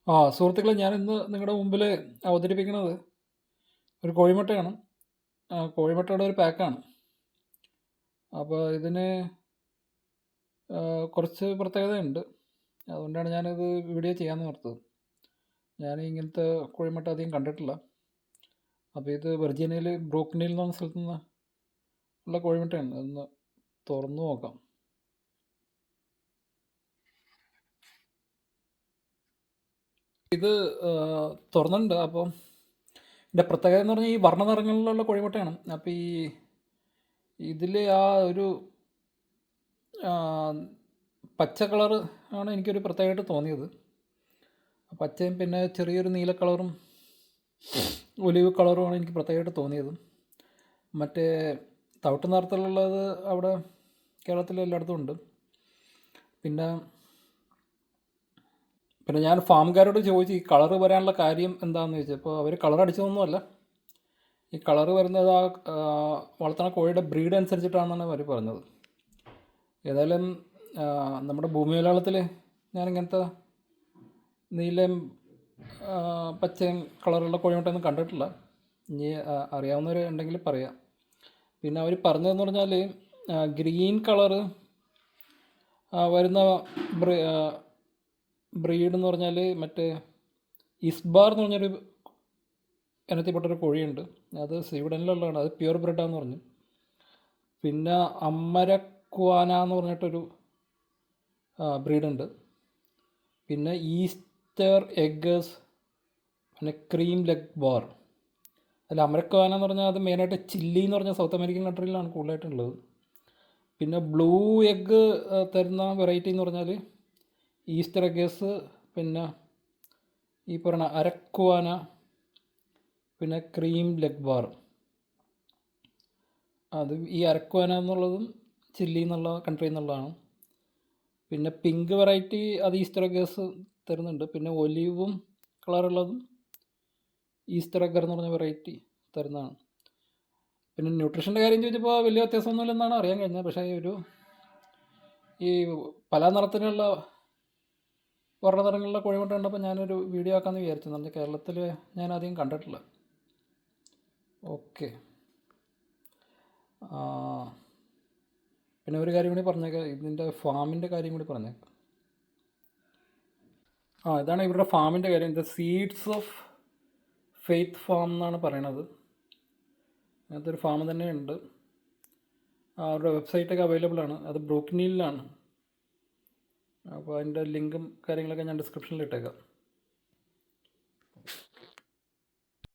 സുഹൃത്തുക്കളെ, ഞാനിന്ന് നിങ്ങളുടെ മുമ്പിൽ അവതരിപ്പിക്കുന്നത് ഒരു കോഴിമുട്ടയാണ്. കോഴിമുട്ടയുടെ ഒരു പാക്കാണ്. അപ്പോൾ ഇതിന് കുറച്ച് പ്രത്യേകതയുണ്ട്. അതുകൊണ്ടാണ് ഞാനിത് വീഡിയോ ചെയ്യാമെന്ന് ഓർത്തത്. ഞാൻ ഇങ്ങനത്തെ കോഴിമുട്ട അധികം കണ്ടിട്ടില്ല. അപ്പോൾ ഇത് വെർജീനിയയിൽ ബ്രൂക്ക്നിൽ എന്ന് പറഞ്ഞ സ്ഥലത്തു നിന്ന് ഉള്ള കോഴിമുട്ടയാണ്. അതൊന്ന് തുറന്നു നോക്കാം. ഇത് തുറന്നിട്ടുണ്ട്. അപ്പം ഇതിൻ്റെ പ്രത്യേകത എന്ന് പറഞ്ഞാൽ ഈ വർണ്ണ നിറങ്ങളിലുള്ള കോഴിമുട്ടയാണ്. അപ്പോൾ ഇതിൽ ഒരു പച്ച കളറ് ആണ് എനിക്കൊരു പ്രത്യേകമായിട്ട് തോന്നിയത്. പച്ചയും പിന്നെ ചെറിയൊരു നീല കളറും ഒലിവ് കളറുമാണ് എനിക്ക് പ്രത്യേകമായിട്ട് തോന്നിയത്. മറ്റേ തവിട്ട് നിറത്തിലുള്ളത് അവിടെ കേരളത്തിൽ എല്ലായിടത്തും ഉണ്ട്. പിന്നെ ഞാൻ ഫാംകാരോട് ചോദിച്ചു ഈ കളറ് വരാനുള്ള കാര്യം എന്താണെന്ന് ചോദിച്ചപ്പോൾ അവർ കളർ അടിച്ചതൊന്നുമല്ല. ഈ കളറ് വരുന്നത് വളർത്തുന്ന കോഴിയുടെ ബ്രീഡ് അനുസരിച്ചിട്ടാണെന്നാണ് അവർ പറഞ്ഞത്. ഏതായാലും നമ്മുടെ ഭൂമിമലയാളത്തിൽ ഞാനിങ്ങനത്തെ നീലയും പച്ചയും കളറുള്ള കോഴിമുട്ടയൊന്നും കണ്ടിട്ടില്ല. ഇനി അറിയാവുന്നവർ ഉണ്ടെങ്കിൽ പറയാം. പിന്നെ അവർ പറഞ്ഞതെന്ന് പറഞ്ഞാൽ ഗ്രീൻ കളറ് വരുന്ന ബ്രീഡ് എന്ന് പറഞ്ഞാൽ മറ്റേ ഇസ്ബാർ എന്ന് പറഞ്ഞൊരു ഇനത്തിൽപ്പെട്ടൊരു കോഴിയുണ്ട്. അത് സ്വീഡനിലുള്ളതാണ്. അത് പ്യുവർ ബ്രെഡാന്ന് പറഞ്ഞു. പിന്നെ അമരക്വാന എന്ന് പറഞ്ഞിട്ടൊരു ബ്രീഡുണ്ട്. പിന്നെ ഈസ്റ്റർ എഗ്ഗേഴ്സ്, പിന്നെ ക്രീം ലെഗ് ബാർ. അതിൽ അമരക്വാന എന്ന് പറഞ്ഞാൽ അത് മെയിനായിട്ട് ചില്ലി എന്ന് പറഞ്ഞ സൗത്ത് അമേരിക്കൻ കൺട്രിയിലാണ് കൂടുതലായിട്ടുള്ളത്. പിന്നെ ബ്ലൂ എഗ്ഗ് തരുന്ന വെറൈറ്റി എന്ന് പറഞ്ഞാൽ ഈസ്റ്റർ എഗ്ഗേഴ്സ്, പിന്നെ ഈ പറയുന്ന അരക്വാന, പിന്നെ ക്രീം ലെഗ് ബാർ. അത് ഈ അരക്വാന എന്നുള്ളതും ചില്ലി എന്നുള്ള കൺട്രിയിൽ നിന്നുള്ളതാണ്. പിന്നെ പിങ്ക് വെറൈറ്റി അത് ഈസ്റ്റർ എഗ്ഗേഴ്സ് തരുന്നുണ്ട്. പിന്നെ ഒലിവും കളറുള്ളതും ഈസ്റ്റർ എഗ്ഗർ എന്ന് പറഞ്ഞ വെറൈറ്റി തരുന്നതാണ്. പിന്നെ ന്യൂട്രീഷൻ്റെ കാര്യം ചോദിച്ചപ്പോൾ വലിയ വ്യത്യാസമൊന്നുമില്ലെന്നാണ് അറിയാൻ കഴിഞ്ഞത്. പക്ഷേ ഈ പല നിറത്തിലുള്ള വർണ്ണ നിറങ്ങളിലുള്ള കോഴിമുട്ട കണ്ടപ്പോൾ ഞാനൊരു വീഡിയോ ആക്കാമെന്ന് വിചാരിച്ചു. എന്ന് പറഞ്ഞാൽ കേരളത്തിൽ ഞാൻ അധികം കണ്ടിട്ടില്ല. ഓക്കെ. പിന്നെ ഒരു കാര്യം കൂടി പറഞ്ഞേക്കാം, ഇതിൻ്റെ ഫാമിൻ്റെ കാര്യം കൂടി പറഞ്ഞേക്കാം. ഇതാണ് ഇവരുടെ ഫാമിൻ്റെ കാര്യം. The seeds of faith farm എന്നാണ് പറയണത്. അങ്ങനത്തെ ഒരു ഫാം തന്നെയുണ്ട്. അവരുടെ വെബ്സൈറ്റൊക്കെ അവൈലബിൾ ആണ്. അത് ബ്രൂക്ക്നിലാണ്. അപ്പോൾ അതിൻ്റെ ലിങ്കും കാര്യങ്ങളൊക്കെ ഞാൻ ഡിസ്ക്രിപ്ഷനിൽ ഇട്ടേക്കാം.